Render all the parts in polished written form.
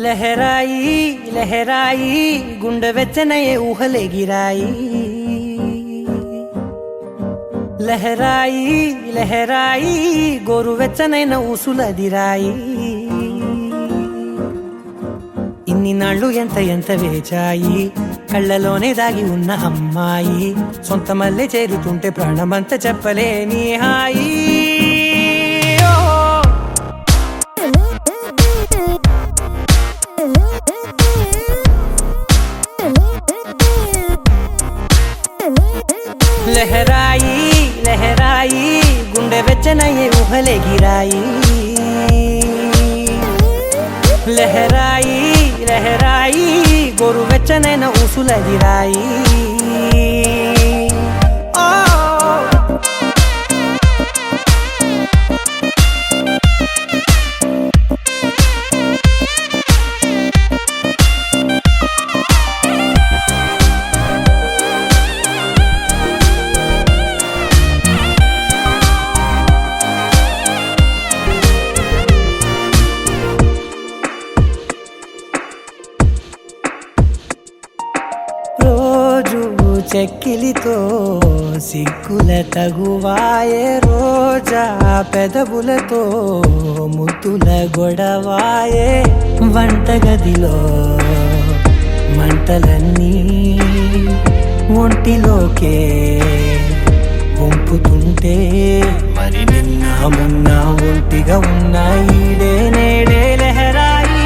లహరాయి లహరాయి గుండె వెచ్చనయే ఊహలెగిరాయి. లహరాయి లహరాయి గోరు వెచ్చనైన ఊసులదిరాయి. ఇన్ని నాళ్ళు ఎంత ఎంత వేచాయి, కళ్ళలోనే దాగి ఉన్న అమ్మాయి. సొంత మల్లె చేరుతుంటే ప్రాణమంతా చెప్పలేని హాయి. లహరాయి లహరాయి గుండె వెచ్చనయ్యే ఊహలెగిరాయి. లహరాయి లహరాయి గోరు వెచ్చనైన ఊసులదిరాయి. చెక్కిలితో సిగ్గుల తగువాయే, రోజా పెదవులతో ముద్దుల గొడవాయే. వంటగదిలో మంటలన్నీ ఒంటిలోకే వంపుతుంటే, మరి నిన్న మొన్న ఒంటిగా ఉన్నాయి నేడే. లహరాయి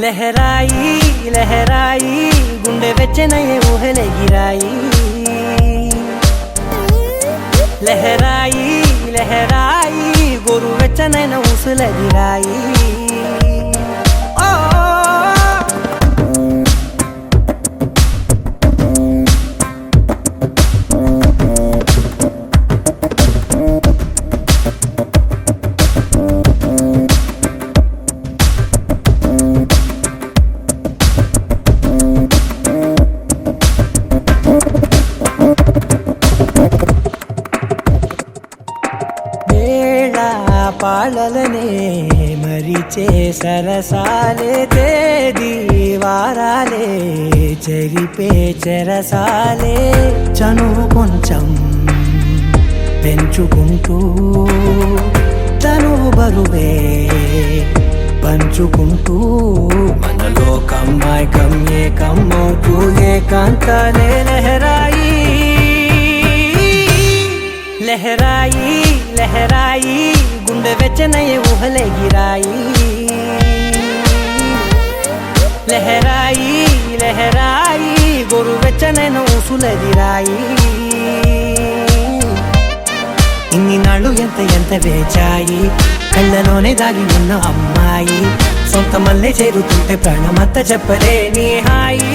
లహరాయి లహరాయి గుండె వెచ్చనయ్యే ఊహలెగిరాయి. లహరాయి లహరాయి గోరు వెచ్చనైన ఊసులదిరాయి. పాలలనే మరిచే సరసాలే, తేదీ వారాలే చెరిపే చెరసాలే. చనువు కొంచెం పెంచుకుంటూ తనువు బరువే పంచుకుంటూ, మనలో కమ్మాయికం ఏకమవుతూ ఏకాంతాలే. లహరాయి లహరాయి లహరాయి గుండె వెచ్చనయ్యే ఊహలెగిరాయి. లహరాయి లహరాయి గోరు వెచ్చనైన ఊసులదిరాయి. ఇన్ని నాళ్ళు ఎంత ఎంత వేచాయి, కళ్ళలోనే దాగి ఉన్న అమ్మాయి. సొంత మల్లె చేరుతుంటే ప్రాణమంతా చెప్పలేని హాయి.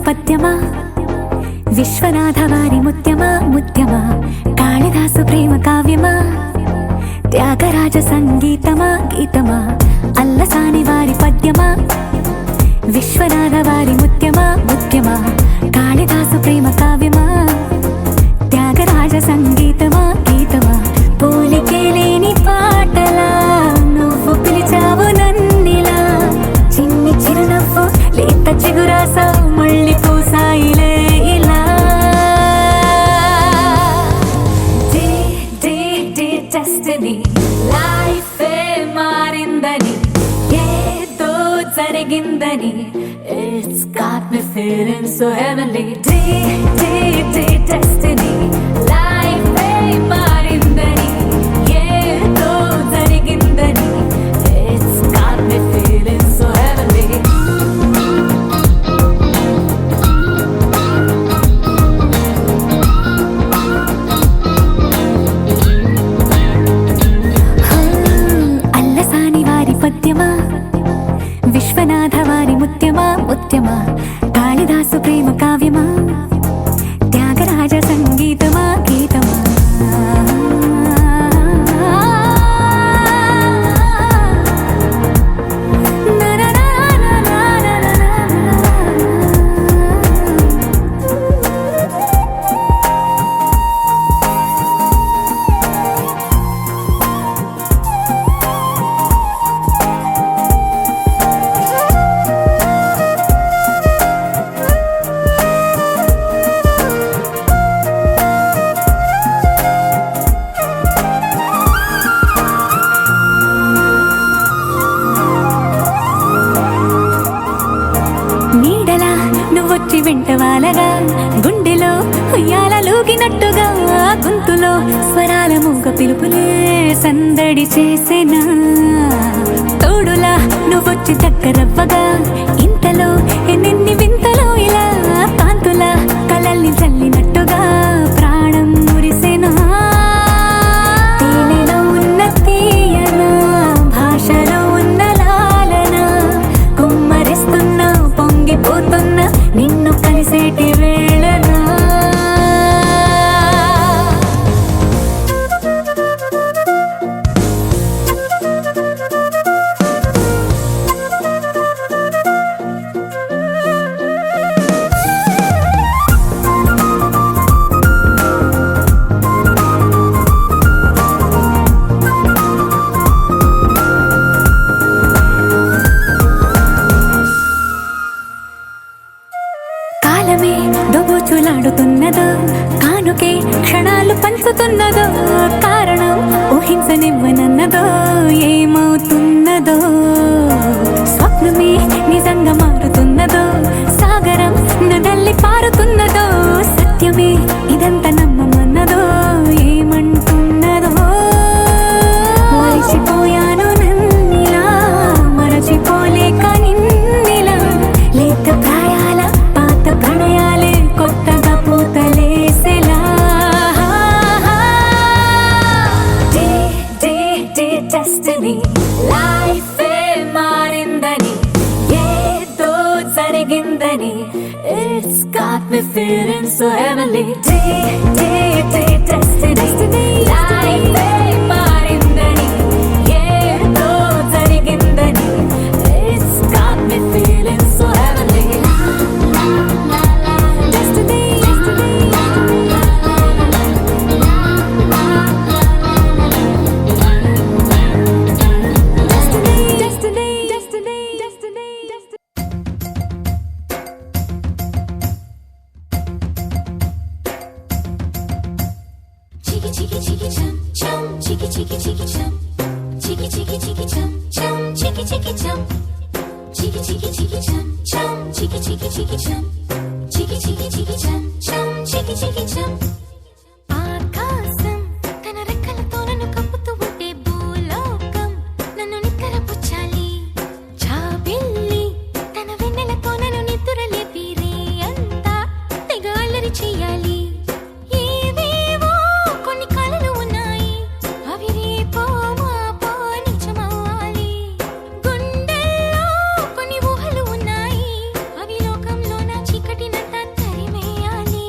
పద్యమా విశ్వనాథ వారి ముత్యమా ముత్యమా, కాళిదాసు ప్రేమ కావ్యమా, త్యాగరాజ సంగీతమా గీతమా. అల్లసాని వారి పద్యమా విశ్వనాథ వారి ముత్యమా ముత్యమా, కాళిదాసు ప్రేమ కావ్యమా, త్యాగరాజ సంగీతమా గీతమా. పోలికే లేని పాటలా నువ్వు పిలిచావు నన్నిలా, చిన్ని చిరునవ్వు లేత చిగురాస మళ్ళీ పూసాయిలే ఇలా. డెస్టినీ లైఫే మారిందని, ఏదో జరిగిందని, it's got me feeling so heavenly. వెంట వాలగా గుండెలో ఉయ్యాలూగినట్టుగా గొంతులో స్వరాల మూగ పిలుపులే సందడి చేసేనా తోడులా నువ్వొచ్చి దగ్గరవ్వగా ఇంతలో ఎన్నెన్ని వింతలో ఇలా కాంతుల కలల్ని చల్లినట్టుగా ప్రాణం మురిసేనా తేనెలో ఉన్న తీయన భాషలో ఉన్న లాలన కుమ్మరిస్తున్న పొంగిపోతున్న నిన్ను కలిసేటి వేళనా కాలమే దోబూచులాడుతున్నదో కానుకే క్షణాలు పంచుతున్నదో కారణం ఊహించనివ్వనన్నదో ఏమవుతున్నదో స్వప్నమే నిజంగా మారుతున్నదో సాగరం నడల్లి పారుతున్నదో సత్యమే ఇదంతా నమ్మమన్నదో ఏమంటున్నదో మరిచిపోయాను నన్నిలా మరచిపోలేక నిన్నిలా లేత ప్రాయాల పాత ప్రణయాలే కొత్తగా పూతలేసేలా డెస్టినీ లైఫే మారిందని ఏదో జరిగిందని it's got me feeling so heavenly destiny లైఫే మారిందని ఏదో జరిగిందని it's got me feeling so heavenly Chiki chiki chum chum, chiki chiki chiki chum, chiki chiki chiki chum chum, chiki chiki chum, chiki chiki chiki chum chum, chiki chiki chiki chum, chiki chiki chiki chum chum, chiki chiki chum. ఆకాశం తన రెక్కలతో నన్ను కప్పుతూ ఉంటే భూలోకం నన్ను నిక్కరపుచ్చాలి జాబిల్లి తన వెన్నెలతో నన్ను నిద్రలేపి రే అంతా తెగ అల్లరి చెయ్యాలి ఏవేవో కొన్ని కలలు ఉన్నాయి అవి రేపో మాపో నిజమవ్వాలి గుండెల్లో కొన్ని ఊహలు ఉన్నాయి అవి లోకంలో నా చీకటినంతా తరిమేయాలి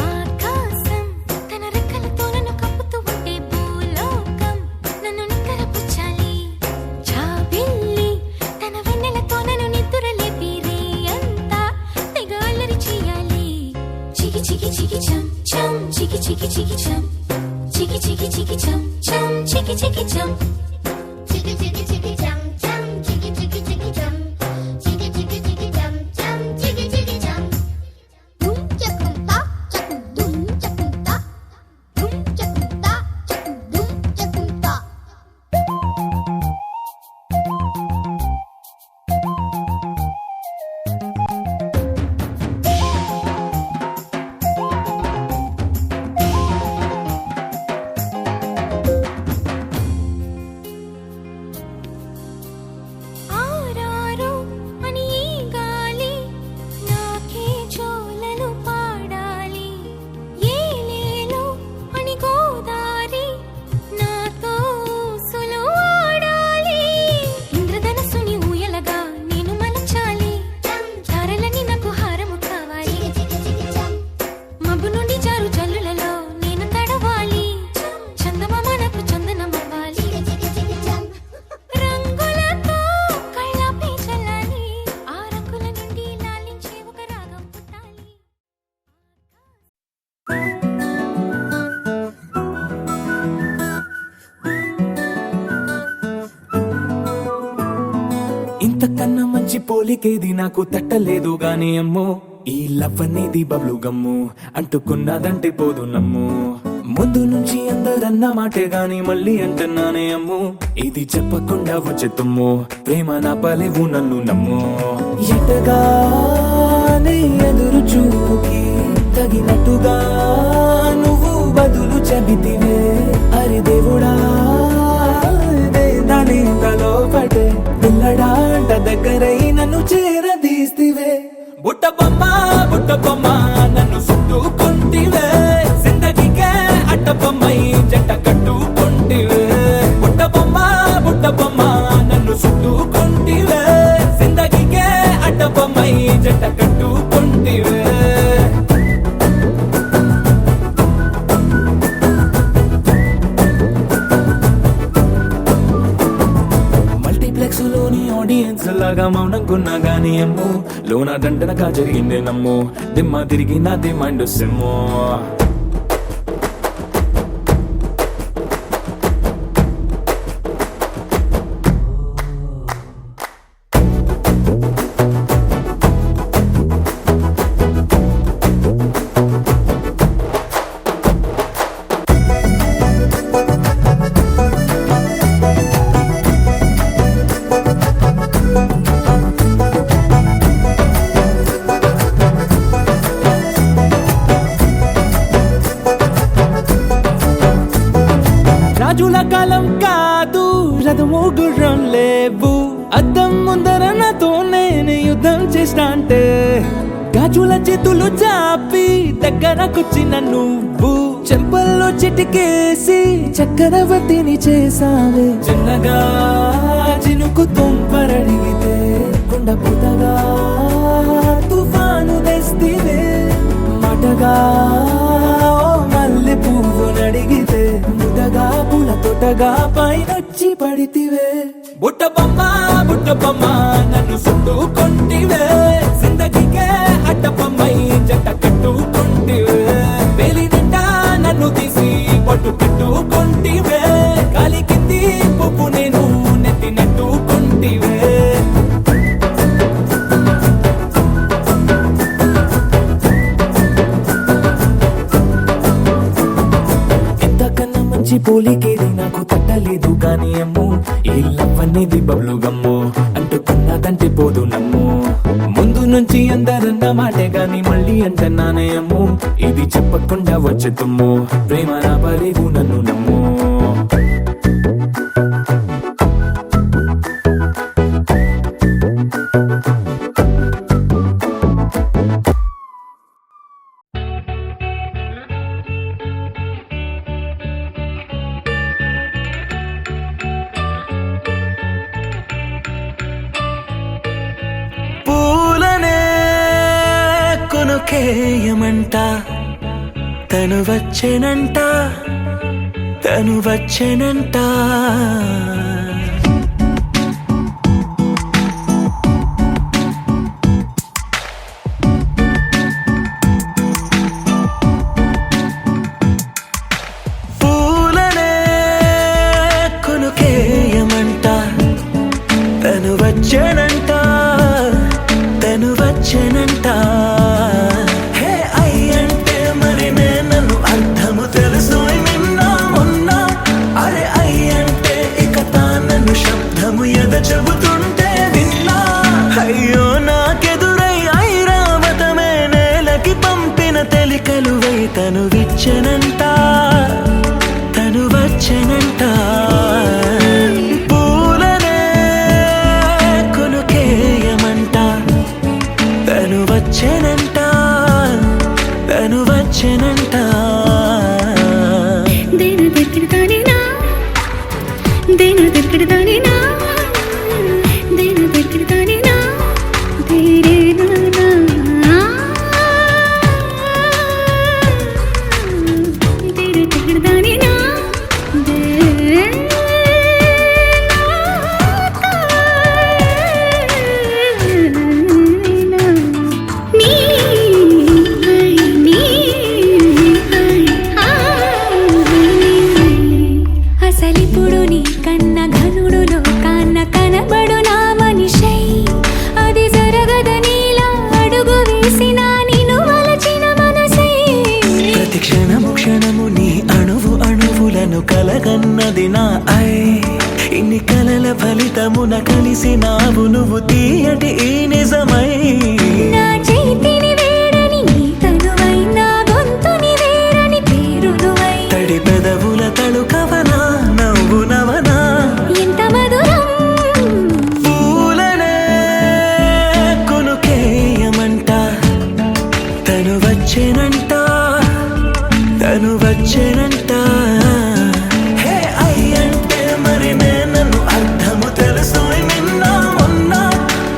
ఆకాశం తన రెక్కలతో నన్ను కప్పుతూ ఉంటే భూలోకం నన్ను నిక్కరపుచ్చాలి జాబిల్లి తన వెన్నెలతో నన్ను నిద్రలేపి రే అంతా తెగ అల్లరి చెయ్యాలి చికి చికి చికి చం చం చికి చికి చికి చం చికి చికి చికి చం చం చికి చికి చం Chiki chiki chiki chum chum, chiki chiki chiki chum, chiki chiki chiki chum chum, chiki chiki chum. Dum chakum ta, chakum dum chakum ta, dum chakum ta, chakum dum chakum ta. ఆరారు అని ఈ గాలి నాకే జోలలు పాడాలి ఏలేలో అని గోదారి నాతో ఊసులు ఆడాలి ఇంద్రధనస్సుని ఊయలగా నేను మలచాలి తారలని నాకు హారము కావాలి మబ్బు నుండి జారు జల్లులలో నేను తడవాలి చందమామ నాకు చందనమవ్వాలి రంగులతో కళ్ళాపై చల్లాలి ఆ రంగుల నుండి లాలించే ఒక రాగం పుట్టాలి ఇంతకన్నా మంచి పోలికేది నాకు తట్టలేదు గాని అమ్మో ఈ లవ్ అనేది బబ్లు గమ్ము అంటుకున్నదంటే పోదు నమ్ము ముందు నుంచి అందరన్న మాటే గాని మళ్ళీ అంటున్నానే అమ్ము ఇది చెప్పకుండా వచ్చే తుమ్ము ప్రేమ నా పలేవు నన్ను నమ్ము ఎటగానే ఎదురు చూపుకి తగినట్టుగా నువ్వు బదులు చెబితివే. అరి దేవుడా దానింతలో పటే పిల్లడాంట దగ్గరై నన్ను చేరదీస్తివే. బుట్ట బొమ్మ నన్ను చుట్టుకుంటివే. జిందగీకే అట్ట బొమ్మై జంట కట్టుకుంటివే. బుట్ట బొమ్మ నన్ను చుట్టుకుంటివే. జిందగీకే అట్ట బొమ్మై జంట కట్టుకుంటివే. మల్టీప్లెక్స్ లోని ఆడియన్స్ లాగా మౌనంకున్నా గానీ అమ్ము లోన దండనగా జరిగిందే నమ్ము. దిమ్మ తిరిగి నా దిమ్మండు సిమ్ము. రాజుల కాలం కాదు రథము గుర్రం లేవు. అద్దం ముందర నాతో నేను యుద్ధం చేస్తా అంటే గాజుల చేతులు చాపి దగ్గరకొచ్చిన నువ్వు చెంపల్లో చిటికేసి చక్రవర్తిని చేసావే. చిన్నగా చినుకు తుంపరడిగితే కుండ పుతగా తుఫాను తెస్తివే. మాటగా మల్లె పువ్వు నడిగితే ముదగా పుల తొటగా పైనొచ్చి పడితివే. బుట్ట బొమ్మ నన్ను చుట్టుకుంటివే. జిందగీకే అట్ట బొమ్మై జంట కట్టుకుంటివే. వేలి నిండా నన్ను తీసి పట్టు పెట్టుకుంటివే. కాలి కింది పువ్వు నేను నెత్తినట్టుకుంటివే. ఇంతకన్నా మంచి పోలికేది నాకు తట్టలేదు కానీ అమ్ము ఈ లవ్ అనేది బబ్లు గమ్ము అంటుకున్నదంటే పోదు నమ్ము. ముందు నుంచి అందరన్న మాటే గాని మళ్ళీ అంటున్నానే అమ్ము ఇది చెప్పకుండా వచ్చే తుమ్ము. ప్రేమ నా పరేగు నన్ను నమ్ము. పూలనే కొనుకేయమంట తను వచ్చెనంట పూలనే కొనుకేయమంట తను వచ్చెనంట హే అయ్యంటే మరి నన్ను అర్థము తెలుసు నిన్న మొన్న. అరే అయ్యంటే ఇక తానను శబ్దము ఎద చెబుతుంటే విన్నా. అయ్యో నాకెదురై ఐరావతమే నేలకి పంపిన తెలికలువై తను వచ్చెనంట. పూలనే కొనుకేయమంట తను వచ్చెనంట. దేను దగ్గరదానినా దేను దగ్గరదానినా దేను దగ్గరదానినా దేరేనా దేను దగ్గరదానినా అసలిప్పుడు నీ కన్న ఘనుడులో కాన్న కనబడు నా మనిషై. అది జరగదనిలా అడుగు వేసిన నిన్ను వలచిన మనసై. ప్రతి క్షణము నీ అణువులను కలగన్నది నా ఐ. ఇన్ని కలల ఫలితమున కలిసినావు నువ్వు తీయటి ఈ నిజమై. నా చేతిని వేడని తను వచ్చేనంట. హే అయ్యంటే మరి నేను అర్థము తెలుసు నిన్న మొన్న.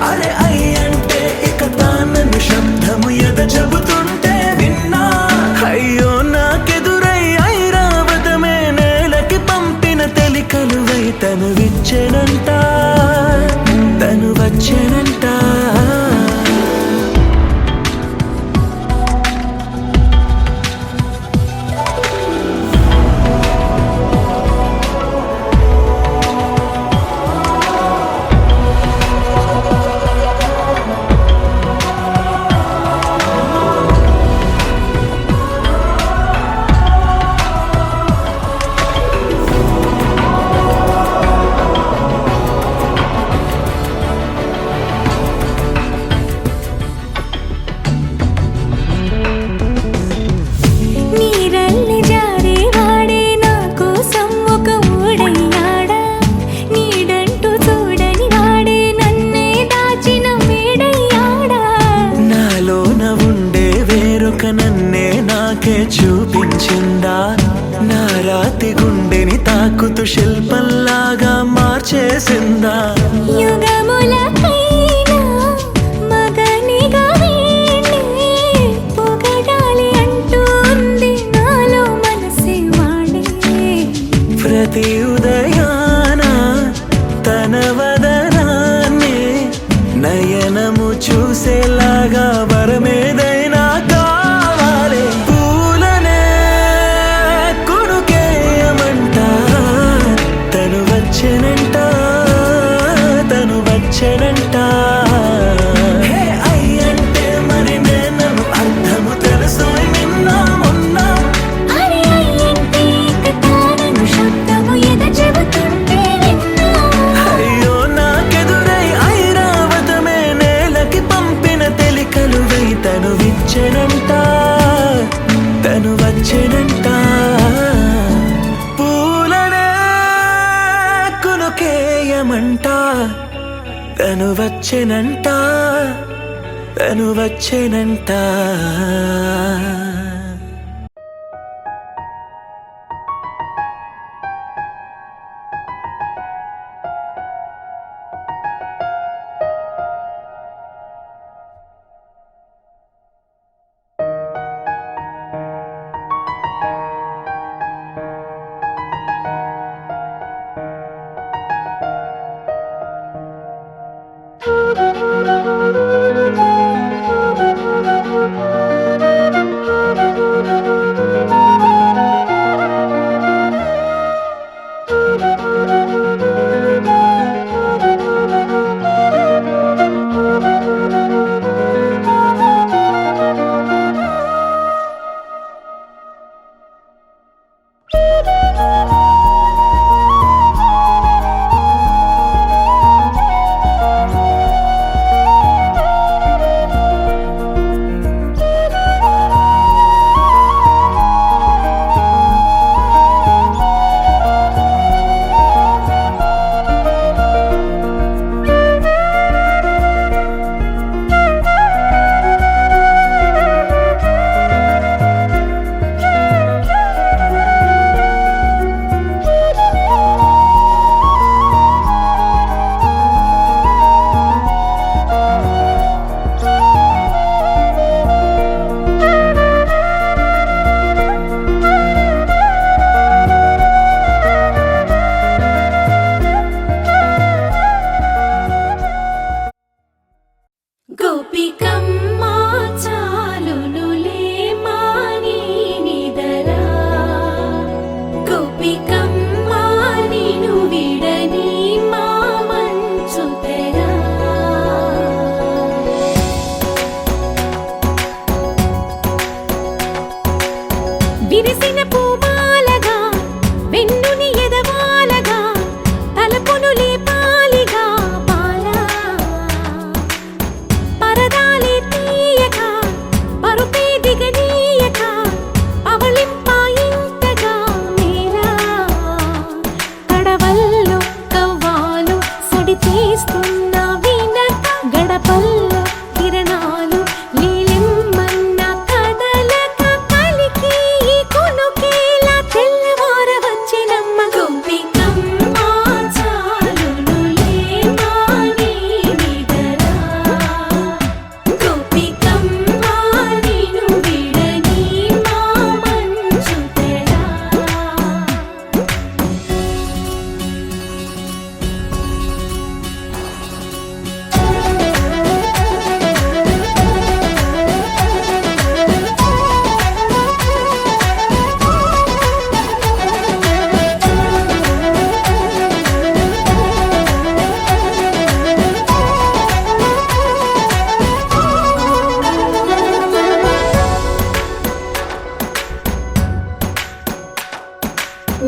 అరే అయ్యంటే ఇక తానని శబ్దము ఎద చెబుతుంటే విన్నా. అయ్యో నాకెదురై ఐరావతమే నేలకి పంపిన తెలికలువై తను విచ్చెనంట, తను వచ్చేనంట. నీరల్లి జారేవాడే నా కోసం ఒక ఊడయ్యాడా. నీడంటూ చూడని వాడే నన్నే దాచిన మేడయ్యాడా. నాలోన ఉండే వేరొక నన్నే నాకే చూపించిందా. నా రాతి గుండెని తాకుతూ శిల్పంలాగా మార్చేసిందా. యుగములకైనా మగనిగా వీణ్ణి పొగడాలి అంటూ ఉంది నాలో మనసే వాడే. ప్రతి ఉదయాన తన వదనాన్ని నయనము చూసేలాగా వరమేదైనా కావాలి. పూలనే కొనుకేయమంట, తను వచ్చెనంట, తను వచ్చెనంట. హే అయ్యంటే మరి నేను అర్థము తెలుసు నిన్న మొన్న. అరే అయ్యంటే ఇక తానను శబ్దము ఎద చెబుతుంటే విన్నా. అయ్యో నాకెదురై ఐరావతమే నేలకి పంపిన తెలికలువై తను విచ్చెనంట, తను వచ్చెనంట. పూలనే కొనుకేయమంట, తను వచ్చెనంట, తను వచ్చెనంట. విరిసిన పూమాలగా వెన్నుని ఎదవాలగా తలపును లేపాలిగా బాలా పరదాలే తీయక పరుపే దిగనీయక అవలింపాయింతగా మేలా కడవల్లో కవ్వాలు సడి తీస్తున్న వీణత గడపల్లో కిరణాలు లీలిమ్మన్న కదలక కలికి ఈ కొనుక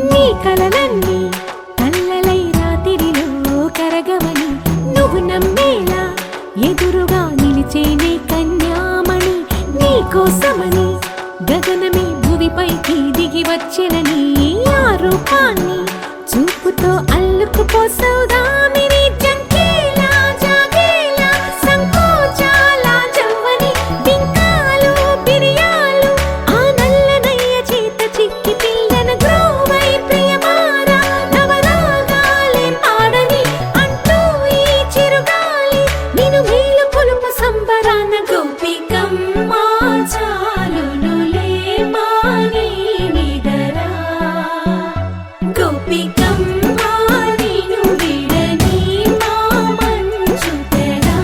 నీ కలలన్నీ కల్లలై రాత్రిలో కరగవని నువ్వు నమ్మేలా ఎదురుగా నిలిచేనే కన్యామణి నీ కోసమని గగనమే భువిపైకి దిగి వచ్చెనని ఆ రూపాన్ని చూపుతో అల్లుకుపోసౌదామిని జంకేలా జాగేలా సంకోచాల జవ్వని బింకాలు బిరియాలు ఆ నల్లనయ్య చేత చిక్కి పిల్లన గ్రోవై ప్రియమారా నవరాగాలే పాడని అంటూ ఈ చిరుగాలి నిన్ను మేలు కొలుపు సంబరాన గోపికమ్మ చాలునులే మాని నిదరా గోపికమ్మ నిన్ను విడని మా మంచు తెరా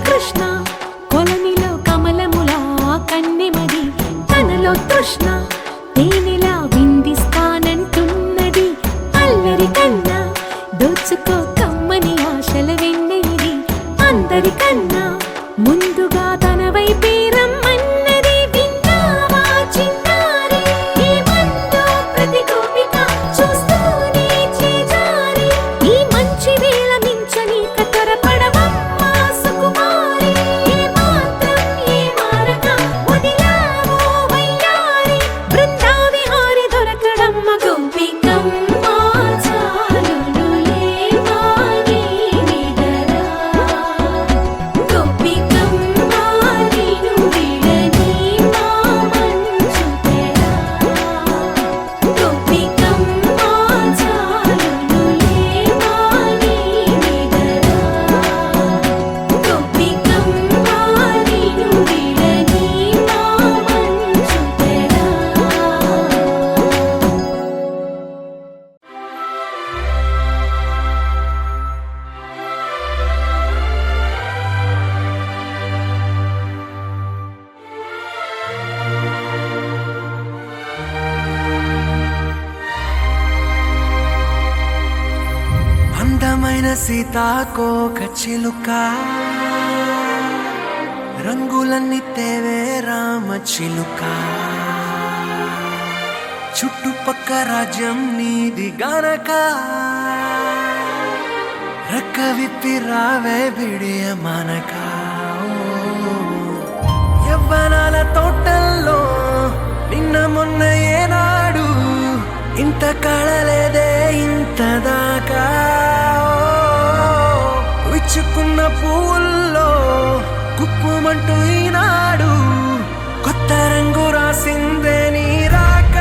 కృష్ణ కొలనిలో కమలములా కన్నెమది తనలో తృష్ణ తేనెలా విందిస్తానంటున్నది అల్లరి కన్నా దోచుకో కమ్మని ఆశల వెన్నెయిది అందరికన్నా ముందుగా తన వైపే రమ్మన్నది విన్నావా చిన్నారి ఏమందో ప్రతి గోపిక చూస్తూనే చేజారి ఈ మంచి వేళ మించని కతరపడవమ్మా సుకుమారి ఏ మాత్రం ఏ మారక వదిలావో వయ్యారి బృందావిహారి దొరకడమ్మ గోపికమ్మ చాలునులే మాని నిదరా గోపికమ్మ నిన్ను విడని మా మంచు తెరా గోపికమ్మ చాలునులే మాని నిదరా గోపికమ్మ నిన్ను విడని మా మంచు తెరా అందమైన సీతాకోక చిలుక రంగులన్నీ తేవే రామ చిలుక చుట్టుపక్క రాజ్యం నీది గనక రక్క విప్పి రావే బిడియ మనక యవ్వనాల తోటల్లో నిన్న మొన్న ఏనాడు ఇంత కళలేదే ఇంత దాకా విచ్చుకున్న పూల్లో కుప్పుమంటూ ఈనాడు కొత్త రంగు రాసిందే నీ రాక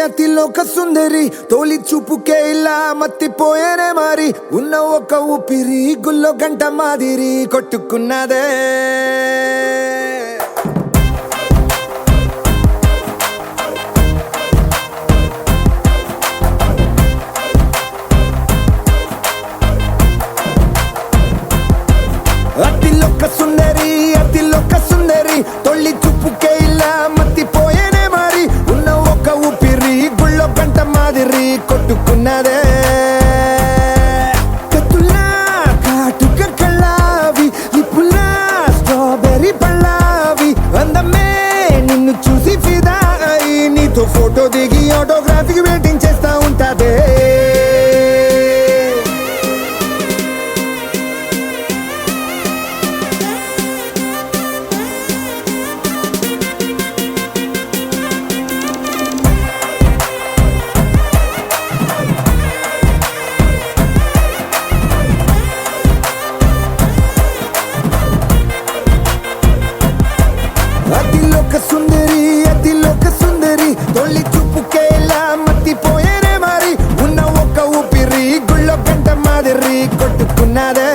అతిలోక సుందరి తోలి చూపుకే ఇలా మత్తిపోయేనే మారి ఉన్న ఒక ఊపిరి గుల్లో గంట మాదిరి కొట్టుకున్నదే అతిలోక సుందరి తొల్లి చూపుకే ఇలా మత్తిపోయేనే మారి ఉన్న ఒక ఊపిరి గుళ్ళో గంట మాదిరి కొట్టుకున్నదే కత్తులా కాటుక కళ్ళావి లిప్పులా స్ట్రాబెర్రీ పళ్ళావి అందమే నిన్ను చూసి ఫిదా అయి నీతో ఫోటో దిగి ఆటోగ్రాఫీకి వెయిటింగ్ చేస్తా ఉంటాదే అతిలోక సుందరి తొలి చూపుకే ఇలా మత్తిపోయేనే మారి ఉన్న ఒక ఊపిరి గుళ్ళో గంట మాదిరి కొట్టుకున్నదే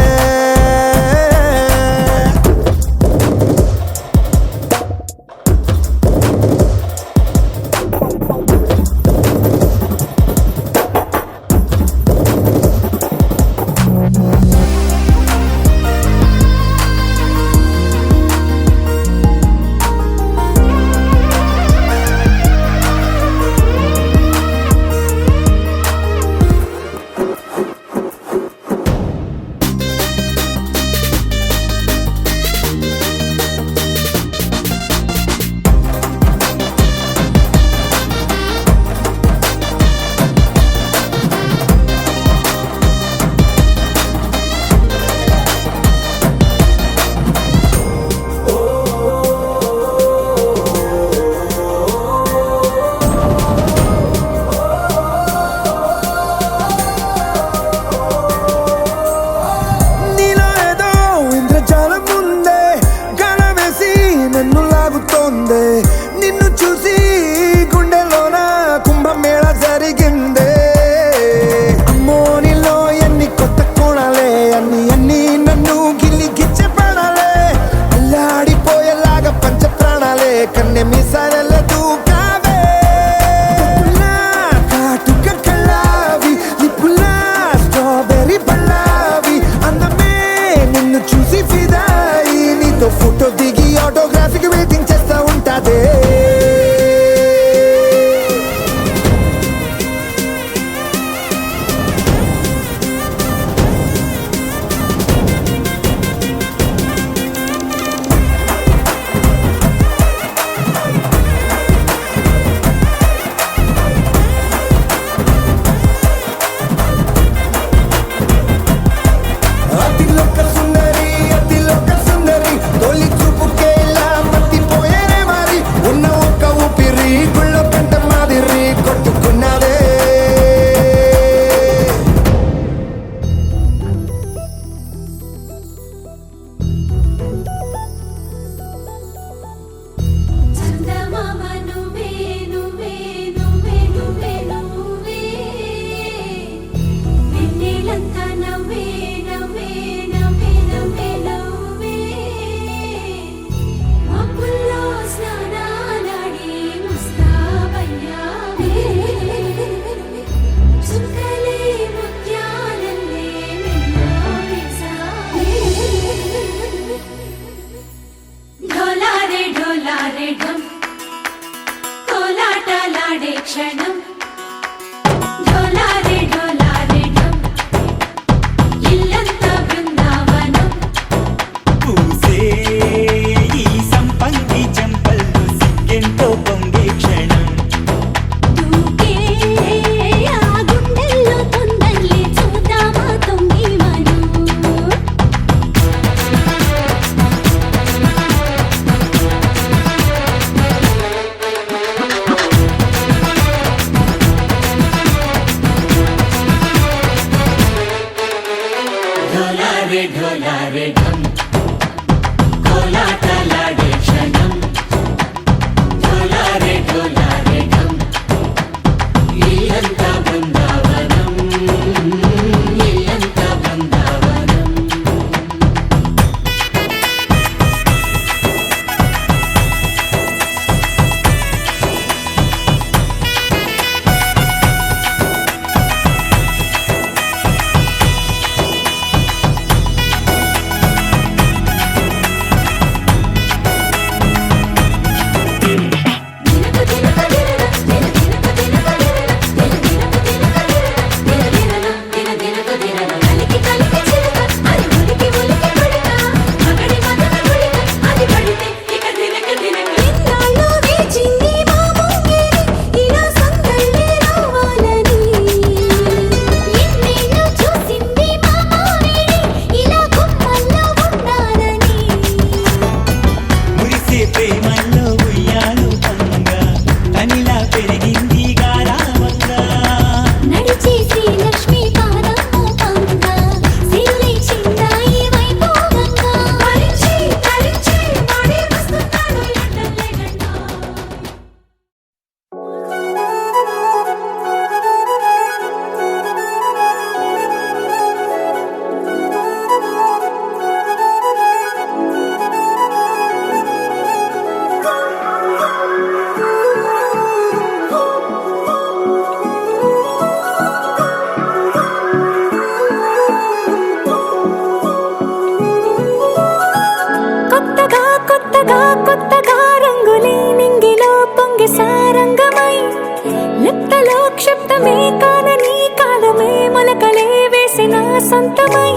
కాలమే కానని కాలమే మొలకలే వేసిన సొంతమై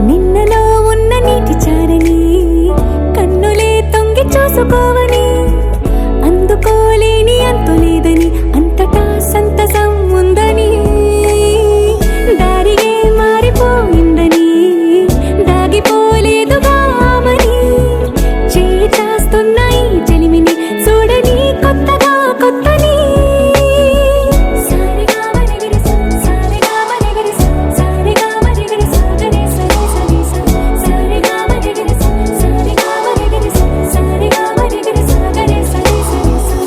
నిన్నలో ఉన్న నీటి చారని కన్నులే తొంగి చూసుకోవని అందుకోలేని అంతు లేదని అంతటా సంతసం ఉందని దారిగే మారిపోయిందని దాగిపోలేదుగా ఆమని చేయి చాస్తున్నాయి చెలిమిని చూడని కొత్తగా కొత్తని సారిగా మరిగిరిస సారిగా మరిగిరిస సారిగా మరిగిరిస గరే సరి సరి సారిగా మరిగిరిస సారిగా మరిగిరిస సారిగా మరిగిరిస గరే సరి సరి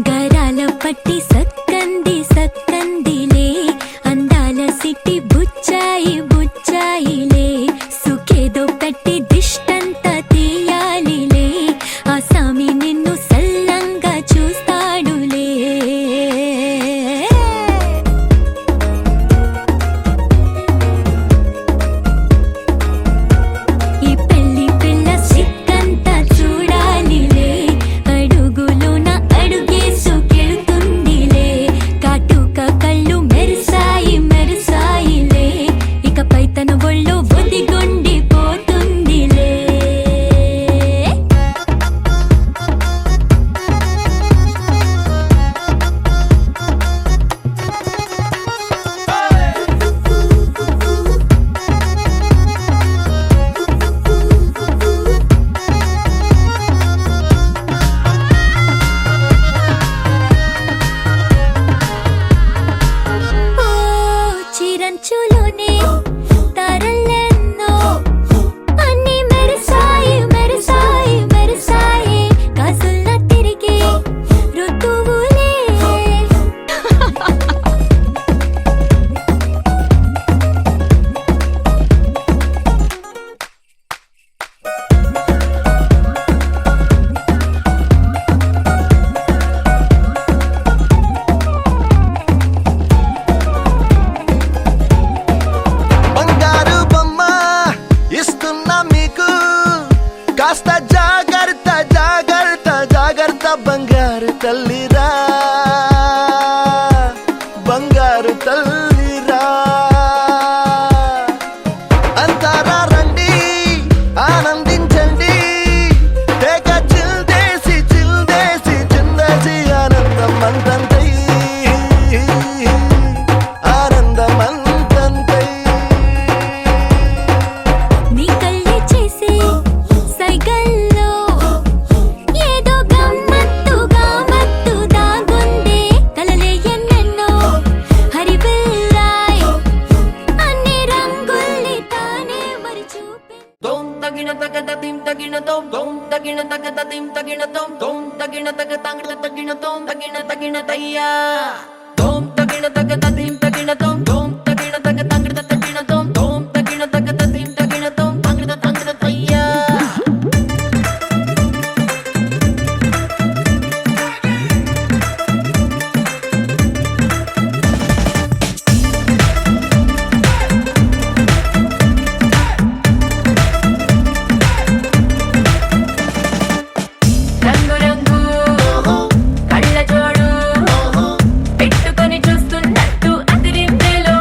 గరాల పట్టి సక్కంది సక్కందిలే అందాల సిట్టి బుచ్చాయి బుచ్చాయిలే సుఖేదో పెట్టి దిష్టంతా తీయాలిలే ఆ సామి నిన్ను సల్లంగా చూస్తాడులే ఈ పెళ్లి పిల్ల సిక్కంతా చూడాలిలే అడుగులోన అడుగేసుకెళ్తుందిలే కాటుక కళ్ళు మెరిసాయి మెరిసాయిలే ఇకపై తన ఒళ్ళు ఒదిగొండిపోతుందిలే ఓ చిరంచులోనే తారలెన్నో అన్ని మెరిసాయి మెరిసాయి మెరిసాయి కాసుల్లా తిరిగే ఋతువులే బంగారు బొమ్మ ఇస్తున్నా మీకు కాస్త జాగ్రత్త జాగ్రత్త జాగ్రత్త బంగారు తల్లిరా బంగారు తల్లిరా అంతారా రండి ఆనందించండి తెగ చిల్దేసి చిందేసి ఆనందం అంతంతై ఆనందం అంతంతై నీ కళ్ళే చేసే సైగల్లో ఏదో గమ్మత్తుగా మత్తు దాగుందే కలలే ఎన్నెన్నో హరిబిల్లాయ్ అన్ని రంగుల్ని తానే మరి చూపే Dom tagina tagada dim tagina dom tagina tagada dim tagina dom tagina tagatanga tagina tagina tayya dom tagina tagada dim tagina dom tagina tagatanga tagina dom tagina tagada dim tagina tagina tayya రంగు రంగు కళ్ళ జోడు పెట్టుకొని చూస్తున్నట్టు అదిరిందేలో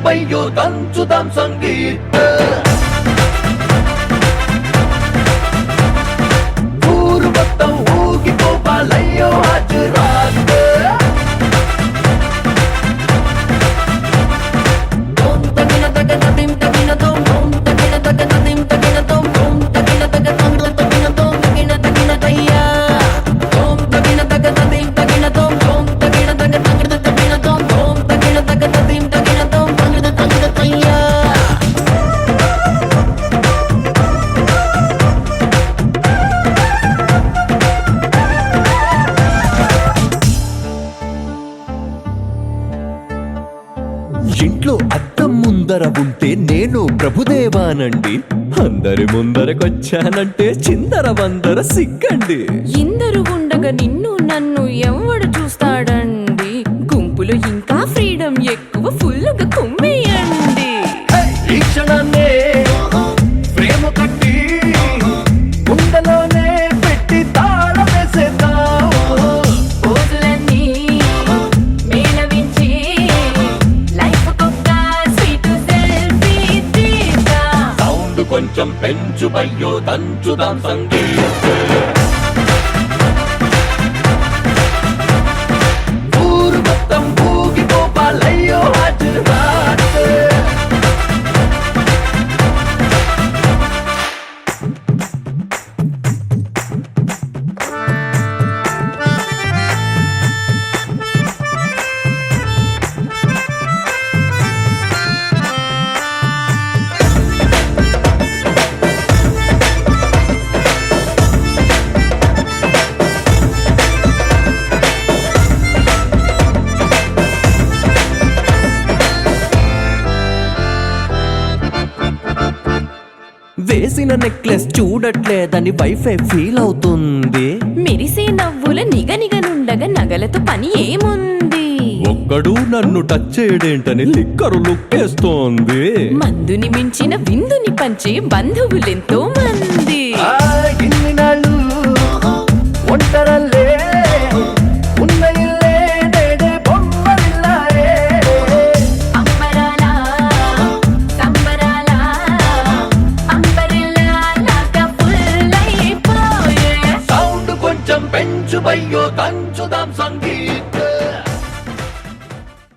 పెంచుబయ్యో దంచుదాం సంగీత ఊరు మొత్తం ఊగిపోవాలయ్యో హాజరాత్ తోం తగిన తగ తిం తగిన తోం తోం తగిన తగ తిం తగిన తోం తోం తగిన తగ తంగ్ల తగిన తోం తగిన తగిన తయ్యా తోం తగిన తగ తిం తగిన తోం తోం తగిన తగ తంగ్ల తగిన తోం తోం తగిన తగ తిం తగిన తోం తగిన తగిన తయ్యా ఇంట్లో అద్దం ముందర ఉంటే నేను ప్రభుదేవానండి, అందరి ముందరకొచ్చానంటే చిందర వందర సిగ్గండి. ఇందరు ఉండగా నిన్ను నన్ను ఎవడు చూస్తాడండి, గుంపులో ఇంకా ఫ్రీడమ్ ఎక్కువ ఫుల్లుగా కుమ్మేయండి. ఈ క్షణాన్నే ప్రేమ కట్టి గుండెలోనే పెట్టి తాళం వేసేద్దాం పోజులన్నీ మేళవించి లైఫ్ కొక్క స్వీట్ సెల్ఫీ తీద్దాం. సౌండ్ కొంచెం పెంచు బయ్యో దంచుదాం సంగీత ఊరు మొత్తం ఊగిపోవాలయ్యో హాజరాత్ వేసిన నెక్లెస్ చూడట్లేదని వైఫై ఫీల్ అవుతుంది. మెరిసే నవ్వుల నిగనిగనుండగా నగలతో పని ఏముంది, ఒక్కడు నన్ను టచ్ చేయడేంటని లిక్కరు లుక్కేస్తోంది. మందుని మించిన విందుని పంచే బంధువులెంతో మంది. ఇన్ని నాళ్ళు ఒంటరల్ల